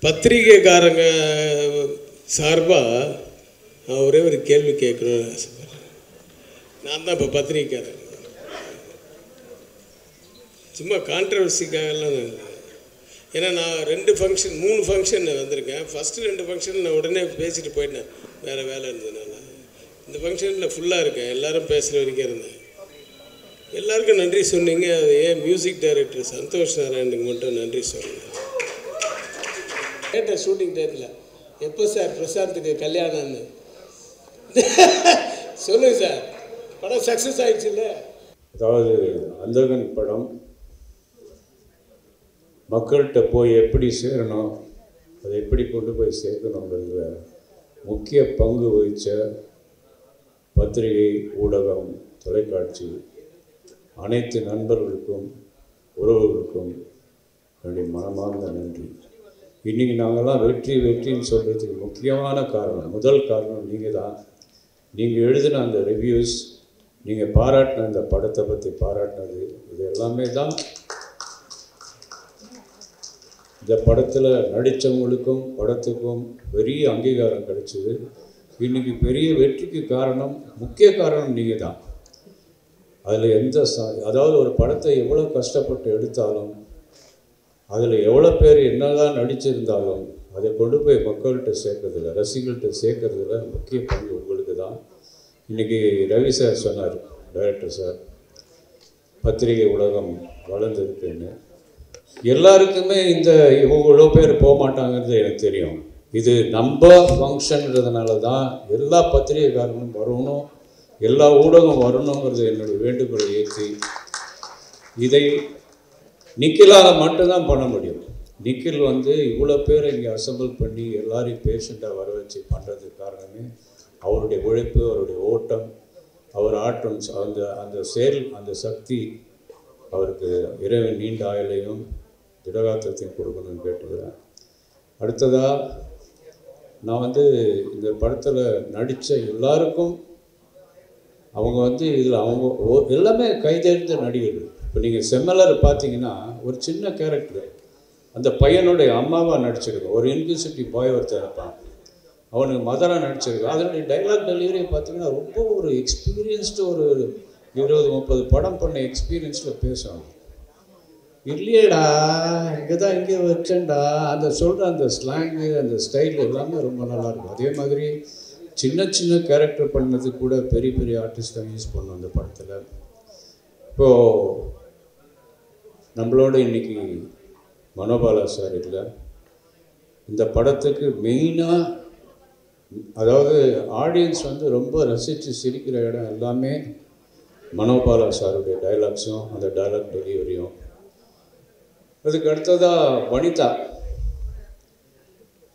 பத்திரிகைக்காரங்க சார்பாக நான் ஒரே ஒரு கேள்வி கேட்கணும்னு ஆசைப்படுறேன். நான் தான் இப்போ பத்திரிகைக்காரன், சும்மா கான்ட்ரவர்சிக்காகலாம் நான் இல்லை. ஏன்னா நான் 3 ஃபங்க்ஷன் வந்திருக்கேன். ஃபஸ்ட்டு 2 ஃபங்க்ஷன் நான் உடனே பேசிட்டு போயிட்டேன், வேறு வேலை இருந்ததுனால. இந்த ஃபங்க்ஷனில் ஃபுல்லாக இருக்கேன், எல்லோரும் பேசுகிற வரைக்கும் இருந்தேன். எல்லாருக்கும் நன்றி சொன்னீங்க. அது ஏன் மியூசிக் டைரக்டர் சந்தோஷ் நாராயணுக்கு மட்டும் நன்றி சொன்னீங்க. கேட்ட ஷூட்டிங் டேட்டில் எப்போ சார் பிரசாந்துக்கு கல்யாணம்னு சொல்லுங்கள் சார். படம் சக்ஸஸ் ஆகிடுச்சு இல்லை? அதாவது அந்தகன் படம் மக்கள்கிட்ட போய் எப்படி சேரணும், அதை எப்படி கொண்டு போய் சேர்க்கணுங்கிறதுல முக்கிய பங்கு வகித்த பத்திரிகை, ஊடகம், தொலைக்காட்சி அனைத்து நண்பர்களுக்கும் உறவுகளுக்கும் என்னுடைய மனமார்ந்த நன்றி. இன்றைக்கி நாங்கள்லாம் வெற்றின்னு சொல்கிறதுக்கு முக்கியமான காரணம், முதல் காரணம் நீங்கள் தான். நீங்கள் எழுதின அந்த ரிவ்யூஸ், நீங்கள் பாராட்டின அந்த படத்தை பற்றி பாராட்டினது, இது எல்லாமே தான் இந்த படத்தில் நடித்தவங்களுக்கும் படத்துக்கும் பெரிய அங்கீகாரம் கிடைச்சிது. இன்றைக்கி பெரிய வெற்றிக்கு காரணம், முக்கிய காரணம் நீங்கள் தான். அதில் அதாவது ஒரு படத்தை எவ்வளோ கஷ்டப்பட்டு எடுத்தாலும், அதில் எவ்வளோ பேர் என்னதான் நடிச்சிருந்தாலும் அதை கொண்டு போய் மக்கள்கிட்ட சேர்க்கறதில்ல, ரசிகர்கள்ட்ட சேர்க்கறதில்ல முக்கிய பங்கு உங்களுக்கு தான். இன்றைக்கி ரவி சார் சொன்னார், டைரக்டர் சார், பத்திரிகை உலகம் வளர்ந்துருக்குன்னு. எல்லாருக்குமே இவ்வளோ பேர் போக மாட்டாங்கிறது எனக்கு தெரியும். இது நம்ம ஃபங்க்ஷன்றதுனால தான் எல்லா பத்திரிகைக்காரனும் வரணும், எல்லா ஊடகம் வரணுங்கிறது என்னுடைய வேண்டுகோளை ஏற்றி இதை நிக்கிலால் மட்டும்தான் பண்ண முடியும். நிக்கில் இவ்வளோ பேரை இங்கே அசம்பிள் பண்ணி எல்லாரையும் பேஷண்ட்டாக வர வச்சு பண்ணுறதுக்கு காரணமே அவருடைய உழைப்பு, அவருடைய ஓட்டம், அவர் ஆட்டம், அந்த செயல், அந்த சக்தி. அவருக்கு இறைவன் நீண்ட ஆயுளையும் திடகாத்திரத்தையும் கொடுக்கணும்னு கேட்டுக்கிறேன். அடுத்ததாக நான் இந்த படத்தில் நடித்த எல்லாருக்கும் அவங்க இதில் அவங்க எல்லாமே கைதேர்ந்த நடிகர்கள். இப்போ நீங்கள் செம்மலர் பார்த்தீங்கன்னா ஒரு சின்ன கேரக்டர், அந்த பையனுடைய அம்மாவாக நடிச்சிருக்கோம். ஒரு யூனிவர்சிட்டி பாய் ஒருத்தர் இருப்பான், அவனுக்கு மதராக நடிச்சிருக்கோம். அதனுடைய டைலாக் டெலிவரியை பார்த்தீங்கன்னா ரொம்ப ஒரு எக்ஸ்பீரியன்ஸ்டு, ஒரு 20-30 படம் பண்ண எக்ஸ்பீரியன்ஸில் பேசுவாங்க. இல்லையேடா இங்கே வச்சேன்டா, அந்த சொல்கிற அந்த ஸ்லாங்கு, அந்த ஸ்டைல் எல்லாமே ரொம்ப நல்லாயிருக்கும். அதே மாதிரி சின்ன கேரக்டர் பண்ணது கூட பெரிய பெரிய ஆர்டிஸ்டாக யூஸ் பண்ணோம் அந்த படத்தில். இப்போது நம்மளோட இன்றைக்கி மனோபாலா சார் இல்லை. இந்த படத்துக்கு மெயினாக அதாவது ஆடியன்ஸ் ரொம்ப ரசித்து சிரிக்கிற இடம் எல்லாமே மனோபாலா சாருடைய டைலாக்ஸும் அந்த டைலாக் டெலிவரியும். அதுக்கு அடுத்ததாக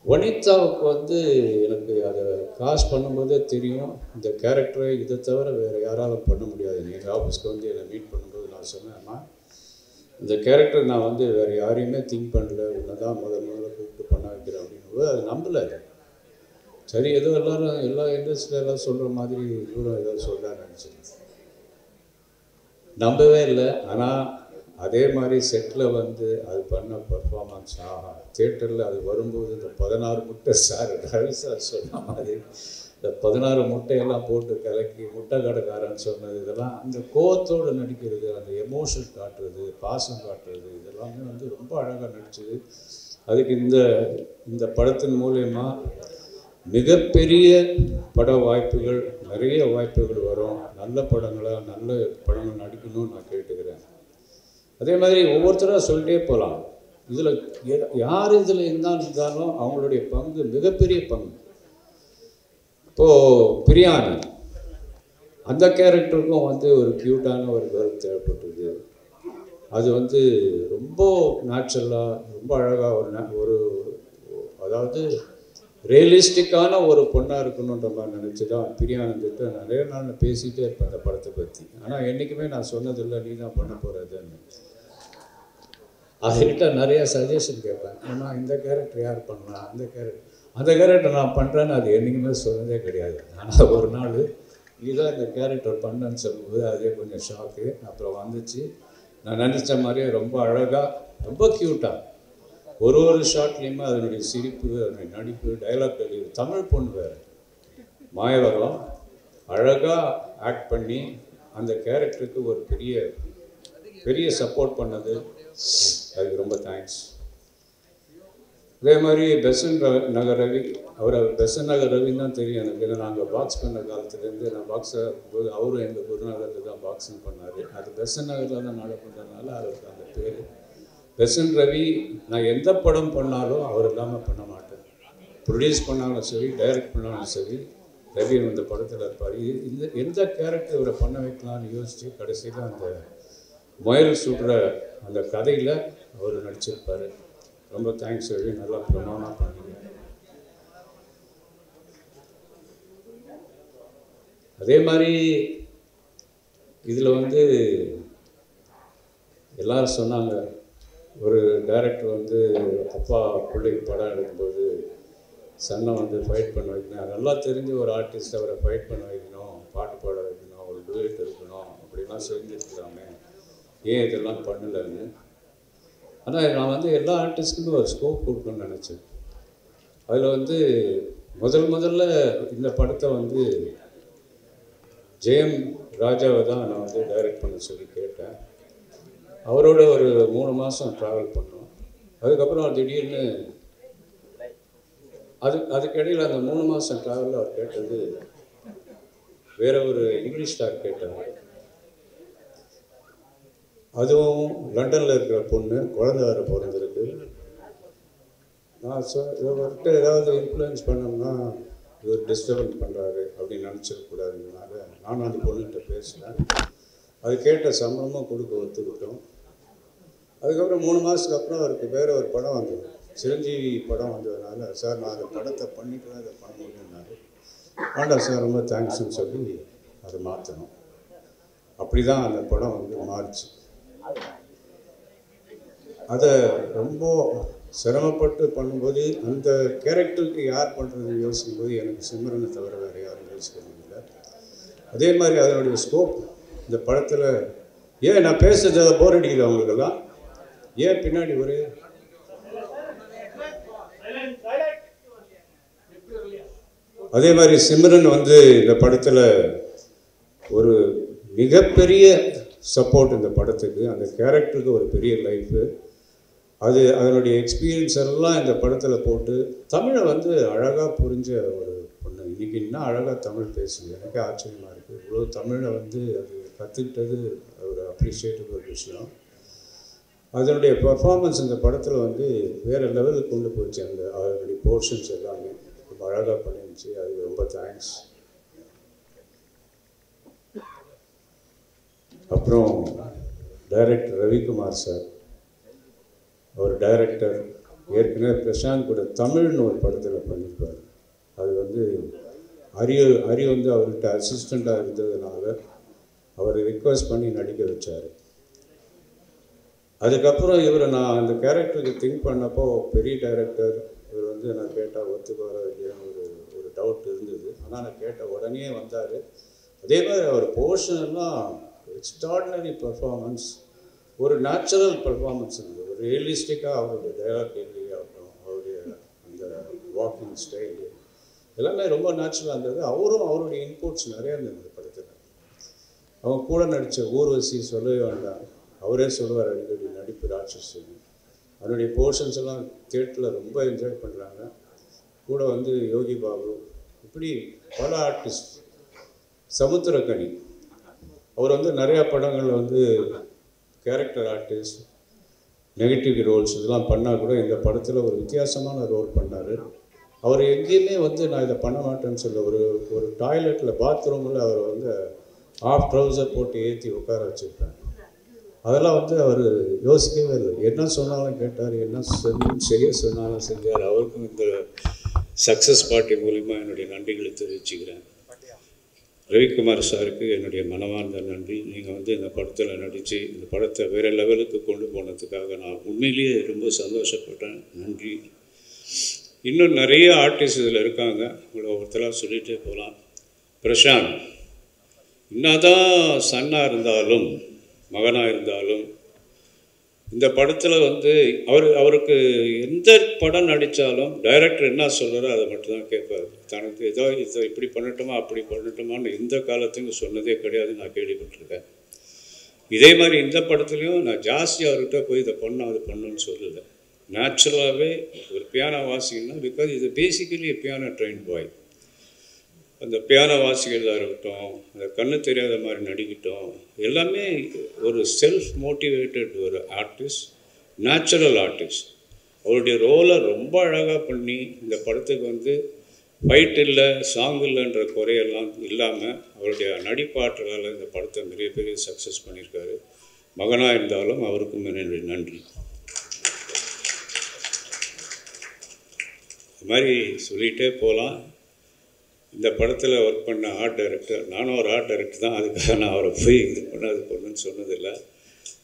வனிதாவுக்கு எனக்கு அதை காஸ்ட் பண்ணும்போதே தெரியும், இந்த கேரக்டரை இதை தவிர வேறு யாராலும் பண்ண முடியாது. எங்கள் ஆஃபீஸ்க்கு என்னை மீட் பண்ணும்போது நான் சொன்னேன்னா, இந்த கேரக்டர் நான் வேறு யாரையுமே திங்க் பண்ணல, உன்னை தான் முதல்ல கூப்பிட்டு பண்ண வைக்கிறேன் அப்படின்னும்போது அது நம்பலை. சரி, ஏதோ எல்லா இண்டஸ்ட்ரியில் எல்லாம் சொல்கிற மாதிரி இவரும் ஏதோ சொல்கிறான்னு நினச்சிருக்கேன். நம்பவே இல்லை. ஆனால் அதே மாதிரி செட்டில் அது பண்ண பர்ஃபார்மன்ஸ், தியேட்டரில் அது வரும்போது இந்த 16 முட்டை சார் ரவி சார் சொன்ன மாதிரி இந்த 16 முட்டையெல்லாம் போட்டு கலக்கி முட்டை கடைக்காரன்னு சொன்னது, இதெல்லாம் அந்த கோவத்தோடு நடிக்கிறது, அந்த எமோஷன் காட்டுறது, பாசம் காட்டுறது, இதெல்லாமே ரொம்ப அழகாக நடிச்சது. அதுக்கு இந்த படத்தின் மூலயமா மிகப்பெரிய பட வாய்ப்புகள், நிறைய வாய்ப்புகள் வரும். நல்ல படங்கள் நடிக்கணும்னு நான் கேட்டுக்கிறேன். அதே மாதிரி ஒவ்வொருத்தராக சொல்லிட்டே போகலாம். இதில் யார் இதில் இருந்தாலும் அவங்களுடைய பங்கு மிகப்பெரிய பங்கு. இப்போது பிரியாணி அந்த கேரக்டருக்கும் ஒரு க்யூட்டான ஒரு கேர்ள் தேவைப்பட்டது. அது ரொம்ப நேச்சுரலாக, ரொம்ப அழகாக ஒரு அதாவது ரியலிஸ்டிக்கான ஒரு பொண்ணாக இருக்கணுன்ற மாதிரி நினச்சி தான் பிரியாணங்கிட்ட நிறைய நாள் நான் பேசிகிட்டே இருப்பேன் அந்த படத்தை பற்றி. ஆனால் என்றைக்குமே நான் சொன்னதில்லை நீ தான் பண்ண போகிறதுன்னு. அதுக்கிட்ட நிறைய சஜஷன் கேட்பேன். ஏன்னா இந்த கேரக்டர் யார் பண்ணலாம், அந்த கேரக்டர் நான் பண்ணுறேன்னு அது என்றைக்குமே சொன்னதே கிடையாது. ஆனால் ஒரு நாள் இதுதான் இந்த கேரக்டர் பண்ணேன்னு சொல்லும்போது அதே கொஞ்சம் ஷாக்கு. அப்புறம் வந்துச்சு, நான் நினச்ச மாதிரியே ரொம்ப அழகாக, ரொம்ப க்யூட்டாக ஒரு ஷார்ட்லேயுமே அதனுடைய சிரிப்பு, அதனுடைய நடிப்பு, டைலாக் டெலிவரி. தமிழ் பொண்ணு வேறு, மாயவரம் அழகாக ஆக்ட் பண்ணி அந்த கேரக்டருக்கு ஒரு பெரிய சப்போர்ட் பண்ணது, அதுக்கு ரொம்ப தேங்க்ஸ். அதே மாதிரி பெசன் நகர் ரவி, பெசன் நகர் ரவின்னு தான் தெரியும் எனக்கு. ஏன்னா நாங்கள் பாக்ஸ் பண்ண காலத்துலேருந்து நான் பாக்ஸாக இருக்கும்போது அவரும் எங்கள் குருநகரில் தான் பாக்ஸிங் பண்ணார். அது பெசன் நகரில் தான் நாடகம் பண்ணுறதுனால அவருக்கு அந்த பேர் பெசன் ரவி. நான் எந்த படம் பண்ணாலும் அவர் இல்லாமல் பண்ண மாட்டேன். ப்ரொடியூஸ் பண்ணாலும் சரி, டைரக்ட் பண்ணாலும் சரி, ரவி அந்த படத்தில் இருப்பார். எந்த கேரக்டர் இவரை பண்ண வைக்கலாம்னு யோசித்து கடைசியில் அந்த முயல் சுடுற அந்த கதையில் அவர் நடிச்சிருப்பார். ரொம்ப தேங்க்ஸ் ரவி, நல்லா பிரமாணமாக பண்ணுங்க. அதே மாதிரி இதில் எல்லாரும் சொன்னாங்க, ஒரு டைரக்டர் அப்பா பிள்ளைக்கு படம் எடுக்கும்போது சன்னை ஃபைட் பண்ண வைக்கணும், நல்லா தெரிஞ்ச ஒரு ஆர்டிஸ்ட் அவரை ஃபைட் பண்ண வைக்கணும், பாட்டு பாட வைக்கணும், ஒரு டூயட் இருக்கணும், அப்படிலாம் செஞ்சுருக்கலாமே, ஏன் இதெல்லாம் பண்ணலைன்னு. ஆனால் நான் எல்லா ஆர்டிஸ்ட்டுக்குமே ஒரு ஸ்கோப் கொடுக்கணும்னு நினச்சேன். அதில் முதல்ல இந்த படத்தை ஜெயம் ராஜாவை தான் நான் டைரக்ட் பண்ண சொல்லி கேட்டேன். அவரோட ஒரு 3 மாதம் ட்ராவல் பண்ணோம். அதுக்கப்புறம் திடீர்னு அதுக்கிடையில் அந்த 3 மாதம் ட்ராவலில் அவர் கேட்டது வேற ஒரு இங்கிலீஷ் ஸ்டார் கேட்டார். அதுவும் லண்டனில் இருக்கிற பொண்ணு, குழந்தை வேறு பிறந்திருக்கு. நான் இவர்கிட்ட ஏதாவது இன்ஃப்ளூயன்ஸ் பண்ணோம்னா இவர் டிஸ்டர்பன்ஸ் பண்ணுறாரு அப்படின்னு நினச்சிடக்கூடாதுனால நானும் அந்த பொண்ணுகிட்ட பேசினேன். அது கேட்ட சம்பளமும் கொடுக்க ஒத்துக்கிட்டோம். அதுக்கப்புறம் 3 மாதத்துக்கு அப்புறம் அவருக்கு வேறு ஒரு படம் வந்தது, சிரஞ்சீவி படம் வந்ததுனால, சார் நான் அந்த படத்தை பண்ணிட்டு தான் இதை பண்ண முடியும்னாரு. வேண்டாம் சார், ரொம்ப தேங்க்ஸ்ன்னு சொல்லி அதை மாற்றணும். அப்படி தான் அந்த படம் மாறிச்சு. அதை ரொம்ப சிரமப்பட்டு பண்ணும்போது அந்த கேரக்டருக்கு யார் பண்ணுறதுன்னு யோசிக்கும்போது எனக்கு சிம்ரனை தவிர வேறு யாரும் யோசிக்க முடியல. அதே மாதிரி அதனுடைய ஸ்கோப் இந்த படத்தில், ஏன் நான் பேசுறது போர் அடிக்குது அவங்களுக்கெல்லாம், ஏன் பின்னாடி ஒரு அதே மாதிரி சிம்ரன் இந்த படத்தில் ஒரு மிகப்பெரிய சப்போர்ட் இந்த படத்துக்கு, அந்த கேரக்டருக்கு ஒரு பெரிய லைஃபு. அதனுடைய எக்ஸ்பீரியன்ஸ் எல்லாம் இந்த படத்தில் போட்டு தமிழை அழகாக புரிஞ்ச ஒரு பொண்ணு. இன்றைக்கி இன்னும் அழகாக தமிழ் பேசுது, எனக்கே ஆச்சரியமாக இருக்குது. இவ்வளோ தமிழை அது கற்றுக்கிட்டது ஒரு அப்ரிஷியேட்டிவ் ஒரு விஷயம். அதனுடைய பர்ஃபார்மன்ஸ் இந்த படத்தில் வேறு லெவலுக்கு கொண்டு போச்சு. அதனுடைய போர்ஷன்ஸ் எல்லாமே ரொம்ப அழகாக பண்ணிருந்துச்சு. அதுக்கு ரொம்ப தேங்க்ஸ். அப்புறம் டைரக்டர் ரவிக்குமார் சார், அவர் டைரக்டர் ஏற்கனவே பிரசாந்த் கூட தமிழ்னு ஒரு படத்தில் பண்ணியிருப்பார். அது ஹரி அவர்கிட்ட அசிஸ்டண்ட்டாக இருந்ததுனால அவரை ரிக்வெஸ்ட் பண்ணி நடிக்க வச்சார். அதுக்கப்புறம் இவரை நான் அந்த கேரக்டருக்கு திங்க் பண்ணப்போ பெரிய டைரக்டர் இவர் நான் கேட்டால் ஒத்துக்குவார இல்லையான்னு ஒரு டவுட் இருந்தது. ஆனால் நான் கேட்ட உடனே வந்தார். அதே மாதிரி அவர் போர்ஷன் எல்லாம் எக்ஸ்ட்ராடினரி பர்ஃபார்மன்ஸ், ஒரு நேச்சுரல் பர்ஃபார்மன்ஸ் இருந்தது. ஒரு ரியலிஸ்டிக்காக அவருடைய டைலாக் டெலிவரி ஆகட்டும், அவருடைய அந்த வாக்கிங் ஸ்டைலு எல்லாமே ரொம்ப நேச்சுரலாக இருந்தது. அவருடைய இன்புட்ஸ் நிறையா இருந்தது இந்த படத்தில். அவங்க கூட நடித்த ஊர்வசி சொல்லவே வேண்டாம், அவரே சொல்லுவார் அடிக்கடி, நடிப்பு ராட்சசன். அவருடைய போர்ஷன்ஸ் எல்லாம் தியேட்டரில் ரொம்ப என்ஜாய் பண்ணுறாங்க. கூட யோகி பாபு, இப்படி பல ஆர்டிஸ்ட். சமுத்திரக்கனி அவர் நிறையா படங்களில் கேரக்டர் ஆர்டிஸ்ட், நெகட்டிவ் ரோல்ஸ் இதெல்லாம் பண்ணால் கூட இந்த படத்தில் ஒரு வித்தியாசமான ரோல் பண்ணார். அவர் எங்கேயுமே நான் இதை பண்ண மாட்டேன்னு சொல்ல, ஒரு டாய்லெட்டில் பாத்ரூமில் அவர் ஆஃப் ட்ரவுசர் போட்டு ஏற்றி உட்கார வச்சுருப்பேன். அதெல்லாம் அவர் யோசிக்கவே இல்லை. என்ன சொன்னாலும் கேட்டார், என்ன செய்ய சொன்னாலும் செஞ்சார். அவருக்கும் இந்த சக்ஸஸ் பார்ட்டி மூலிமா என்னுடைய நன்றிகளை தெரிவிச்சுக்கிறேன். ரவிக்குமார் சாருக்கு என்னுடைய மனமார்ந்த நன்றி. நீங்கள் இந்த படத்தில் நடித்து இந்த படத்தை வேறு லெவலுக்கு கொண்டு போனதுக்காக நான் உண்மையிலேயே ரொம்ப சந்தோஷப்பட்டேன். நன்றி. இன்னும் நிறைய ஆர்டிஸ்ட் இதில் இருக்காங்க, உங்களை ஒருத்தராக சொல்லிகிட்டே போகலாம். பிரசாந்த் என்னதான் சன்னாக இருந்தாலும் மகனாக இருந்தாலும் இந்த படத்தில் வந்து அவருக்கு எந்த படம் நடித்தாலும் டைரக்டர் என்ன சொல்கிறாரோ அதை மட்டும்தான் கேட்பார். தனக்கு இதை இப்படி பண்ணட்டுமா அப்படி பண்ணட்டுமான்னு எந்த காலத்துக்கும் சொன்னதே கிடையாது, நான் கேள்விப்பட்டிருக்கேன். இதே மாதிரி இந்த படத்துலையும் நான் ஜாஸ்தி அவர்கிட்ட போய் இதை பண்ணோம் அது பண்ணுன்னு சொல்லலை. நேச்சுரலாகவே ஒரு பியானோ வாசிக்கணும்னா, பிகாஸ் இது பேசிக்கலி பியானோ ட்ரெயின் பாய். அந்த பியானோ வாசிக்கிறதா இருக்கட்டும், அந்த கண்ணு தெரியாத மாதிரி நடிக்கட்டும், எல்லாமே ஒரு செல்ஃப் மோட்டிவேட்டட் ஒரு ஆர்டிஸ்ட், நேச்சுரல் ஆர்டிஸ்ட். அவருடைய ரோலை ரொம்ப அழகாக பண்ணி இந்த படத்துக்கு வந்து ஃபைட் இல்லை சாங் இல்லைன்ற குறையெல்லாம் இல்லாமல் அவருடைய நடிப்பாற்றலால் இந்த படத்தை பெரிய சக்ஸஸ் பண்ணியிருக்காரு. மகனாக இருந்தாலும் அவருக்கும் என்னுடைய நன்றி. இது மாதிரி சொல்லிகிட்டே போகலாம். இந்த படத்தில் ஒர்க் பண்ண ஆர்ட் டைரக்டர், நானும் ஒரு ஆர்ட் டைரக்டர் தான், அதுக்காக நான் அவரை போய் இது பண்ணுன்னு சொன்னதில்லை.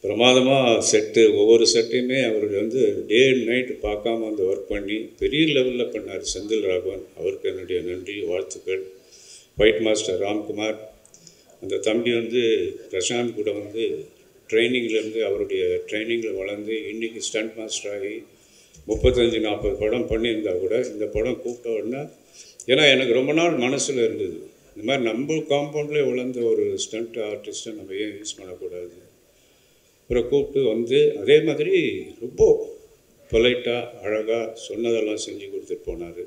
பிரமாதமாக செட்டு, ஒவ்வொரு செட்டையுமே அவருடைய வந்து டே அண்ட் நைட்டு பார்க்காம வந்து ஒர்க் பண்ணி பெரிய லெவலில் பண்ணார் செந்தில் ராகவன். அவருக்கு என்னுடைய நன்றி வாழ்த்துக்கள். ஃபைட் மாஸ்டர் ராம்குமார், அந்த தம்பி வந்து பிரசாந்த் கூட வந்து ட்ரைனிங்லேருந்து அவருடைய ட்ரைனிங்கில் வளர்ந்து இன்றைக்கி ஸ்டண்ட் மாஸ்டர் ஆகி 35-40 படம் பண்ணியிருந்தா கூட இந்த படம் கூப்பிட்ட உடனே, ஏன்னா எனக்கு ரொம்ப நாள் மனசில் இருந்தது, இந்த மாதிரி நம்ம காம்பவுண்ட்லேயே வளர்ந்த ஒரு ஸ்டண்ட் ஆர்டிஸ்ட்டை நம்ம ஏன் யூஸ் பண்ணக்கூடாது. அப்புறம் கூப்பிட்டு வந்து அதே மாதிரி ரொம்ப பொலைட்டாக அழகாக சொன்னதெல்லாம் செஞ்சு கொடுத்துட்டு போனார்.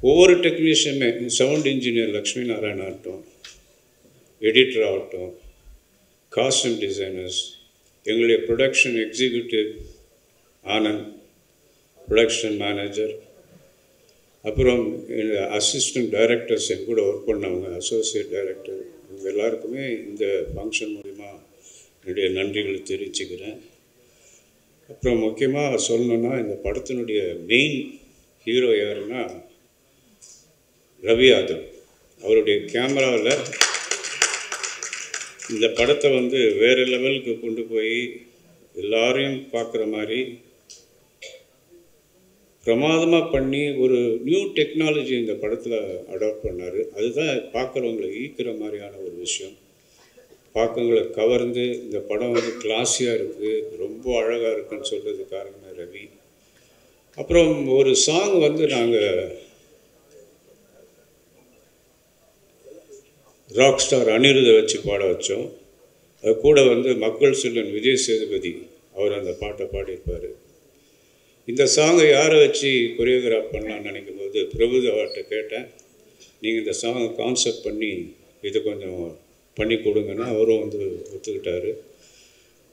ஒவ்வொரு டெக்னீஷியனுமே, சவுண்ட் இன்ஜினியர் லக்ஷ்மி நாராயண் ஆகட்டும், எடிட்டர் ஆகட்டும், காஸ்டியூம் டிசைனர்ஸ், எங்களுடைய production executive Anand, production manager, அப்புறம் அசிஸ்டன்ட் டைரக்டர்ஸ் என் கூட ஒர்க் பண்ணவங்க, அசோசியேட் டைரக்டர், இவங்க எல்லாருக்குமே இந்த ஃபங்க்ஷன் மூலிமா என்னுடைய நன்றிகளை தெரிவிச்சுக்கிறேன். அப்புறம் முக்கியமாக சொல்லணுன்னா, இந்த படத்தினுடைய மெயின் ஹீரோ யாருன்னா ரவி யாதவ். அவருடைய கேமராவில் இந்த படத்தை வந்து வேறு லெவலுக்கு கொண்டு போய் எல்லாரையும் பார்க்குற மாதிரி பிரமாதமாக பண்ணி ஒரு நியூ டெக்னாலஜி இந்த படத்தில் அடாப்ட் பண்ணார். அதுதான் பார்க்குறவங்களை ஈர்க்கிற மாதிரியான ஒரு விஷயம். பார்க்கவங்களை கவர்ந்து இந்த படம் வந்து கிளாஸியாக இருக்குது, ரொம்ப அழகாக இருக்குன்னு சொல்கிறது காரணம் ரவி. அப்புறம் ஒரு சாங் வந்து நாங்கள் ராக் ஸ்டார் அனிருத்தை வச்சு பாட வச்சோம். அது கூட வந்து மக்கள் செல்வன் விஜய் சேதுபதி அவர் அந்த பாட்டை பாடியிருப்பார். இந்த சாங்கை யாரை வச்சு கொரியோகிராஃப் பண்ணலான்னு நினைக்கும் போது பிரபுதேவாட்ட கேட்டேன், நீங்கள் இந்த சாங்கை கான்செப்ட் பண்ணி இது கொஞ்சம் பண்ணி கொடுங்கன்னா அவரும் வந்து ஒத்துக்கிட்டார்.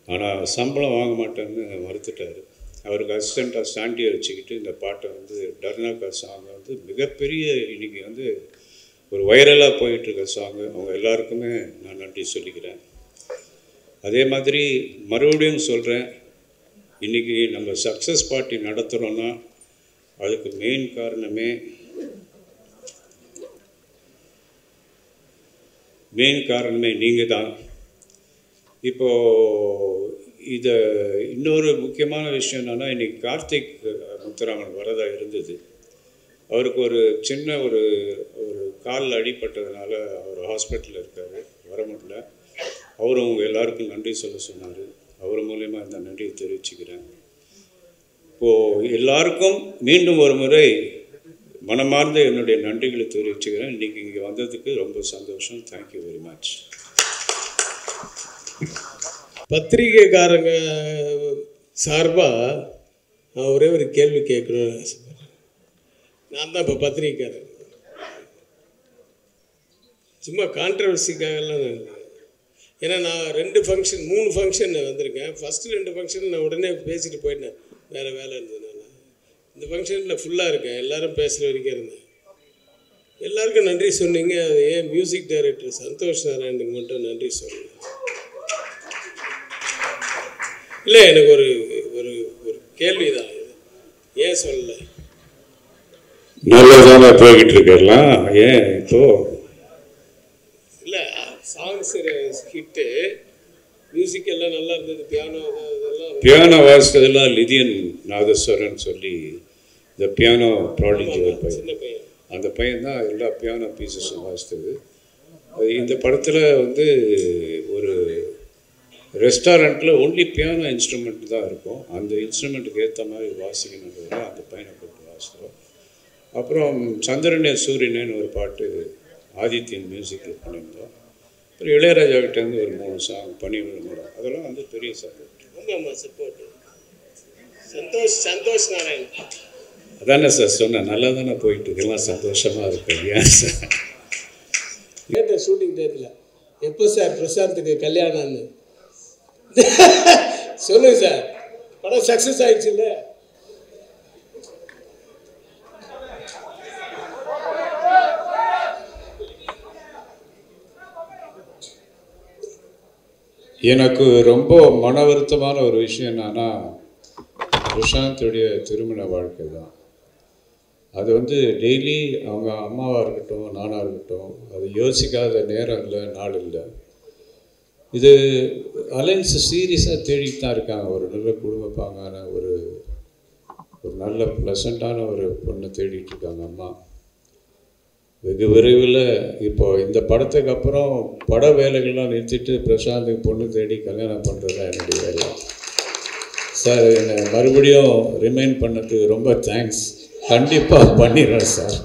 ஆனால் சம்பளம் வாங்க மாட்டேன்னு மறுத்துட்டார். அவருக்கு அசிஸ்டண்ட்டாக சாண்டியை வச்சுக்கிட்டு இந்த பாட்டை வந்து டர்னாக்கா சாங்கை வந்து மிகப்பெரிய இன்றைக்கி வந்து ஒரு வைரலாக போயிட்டுருக்க சாங்கு. அவங்க எல்லாருக்குமே நான் நன்றி சொல்லிக்கிறேன். அதே மாதிரி மறுபடியும் சொல்கிறேன், இன்றைக்கி நம்ம சக்ஸஸ் பார்ட்டி நடத்துகிறோன்னா அதுக்கு மெயின் காரணமே நீங்கள் தான். இப்போது இதை இன்னொரு முக்கியமான விஷயம் என்னென்னா, இன்றைக்கி கார்த்திக் முத்துராமன் வரதா இருந்தது. அவருக்கு ஒரு சின்ன ஒரு காலில் அடிப்பட்டதுனால அவர் ஹாஸ்பிட்டலில் இருக்கார், வர முடியல. அவரும் உங்கள் எல்லாருக்கும் நன்றி சொல்ல சொன்னார். அவர் மூலயமா இந்த நன்றியை தெரிவிச்சுக்கிறேன். இப்போது எல்லாருக்கும் மீண்டும் ஒரு முறை மனமார்ந்த என்னுடைய நன்றிகளை தெரிவிச்சுக்கிறேன். இன்றைக்கி இங்கே வந்ததுக்கு ரொம்ப சந்தோஷம். Thank you very much. பத்திரிகைக்காரங்க சார்பாக நான் ஒரே ஒரு கேள்வி கேட்கணும்னு ஆசைப்படுறேன். நான் தான் இப்போ பத்திரிகைக்காரன், சும்மா கான்ட்ரவர்சிக்காகலாம் நான், ஏன்னா நான் 3 ஃபங்க்ஷன் வந்திருக்கேன். ஃபஸ்ட்டு 2 ஃபங்க்ஷன் நான் உடனே பேசிட்டு போயிட்டேன், வேறு வேலை இருந்ததுனால. இந்த ஃபங்க்ஷனில் ஃபுல்லாக இருக்கேன், எல்லோரும் பேசுகிற வரைக்கும் இருந்தேன். எல்லாருக்கும் நன்றி சொன்னீங்க. அது ஏன் மியூசிக் டைரக்டர் சந்தோஷ் நாராயணுக்கு மட்டும் நன்றி சொன்னேன். இல்லை, எனக்கு ஒரு ஒரு ஒரு கேள்வி தான், ஏன் சொல்லலை? நல்லதான போய்கிட்டு இருக்கலாம், ஏன் இப்போ இல்லை சாங்ஸ் ஹிட்டு, மியூசிக் எல்லாம் நல்லா இருந்தது, பியானோ வாசித்ததெல்லாம் லிதியன் நாதஸ்வரன் சொல்லி இந்த பியானோ ப்ராடிஜி சின்ன பையன், அந்த பையன் தான் எல்லா பியானோ பீசஸும் வாசித்தது. அது இந்த படத்தில் வந்து ஒரு ரெஸ்டாரண்ட்டில் ஒன்லி பியானோ இன்ஸ்ட்ருமெண்ட் தான் இருக்கும். அந்த இன்ஸ்ட்ருமெண்ட்டுக்கு ஏற்ற மாதிரி வாசிக்கணுன்றதுல அந்த பையனை கூப்பிட்டு வாசித்தோம். அப்புறம் சந்திரனே சூரியனேன்னு ஒரு பாட்டு ஆதித்யன் மியூசிக்கில் பண்ணியிருந்தோம். அப்புறம் இளையராஜாவிட்டேருந்து ஒரு 3 சாங் பணிவிட அதெல்லாம் வந்து பெரிய சப்போர்ட். ஆமாம் சப்போர்ட். சந்தோஷ் நாராயண் அதானே சார் சொன்னேன், நல்லா தானே போயிட்டு இருக்கலாம், சந்தோஷமாக இருக்கு. ஏன் சார் கேட்ட ஷூட்டிங் டேட்டில் எப்போ சார் பிரசாந்துக்கு கல்யாணம்னு சொல்லுங்க சார். படம் சக்ஸஸ் ஆயிடுச்சு இல்லை? எனக்கு ரொம்ப மன வருத்தமான ஒரு விஷயம் என்னன்னா, பிரசாந்துடைய திருமண வாழ்க்கை தான். அது வந்து டெய்லி அவங்க அம்மாவாக இருக்கட்டும், நானாக இருக்கட்டும், அது யோசிக்காத நேரம் இல்லை, நாள் இல்லை. இது அலைன்ஸ் சீரியஸாக தேடிட்டு தான் இருக்காங்க. ஒரு நல்ல குடும்பப்பாங்கான ஒரு நல்ல ப்ளசண்ட்டான ஒரு பொண்ணை தேடிட்டு இருக்காங்க அம்மா. வெகு விரைவில் இப்போ இந்த படத்துக்கு அப்புறம் பட வேலைகள்லாம் நிறுத்திட்டு பிரசாந்துக்கு பொண்ணு தேடி கல்யாணம் பண்ணுறது தான் என்னுடைய வேலை. சார் என்னை மறுபடியும் ரிமைண்ட் பண்ணதுக்கு ரொம்ப தேங்க்ஸ். கண்டிப்பாக பண்ணிடுறேன் சார்.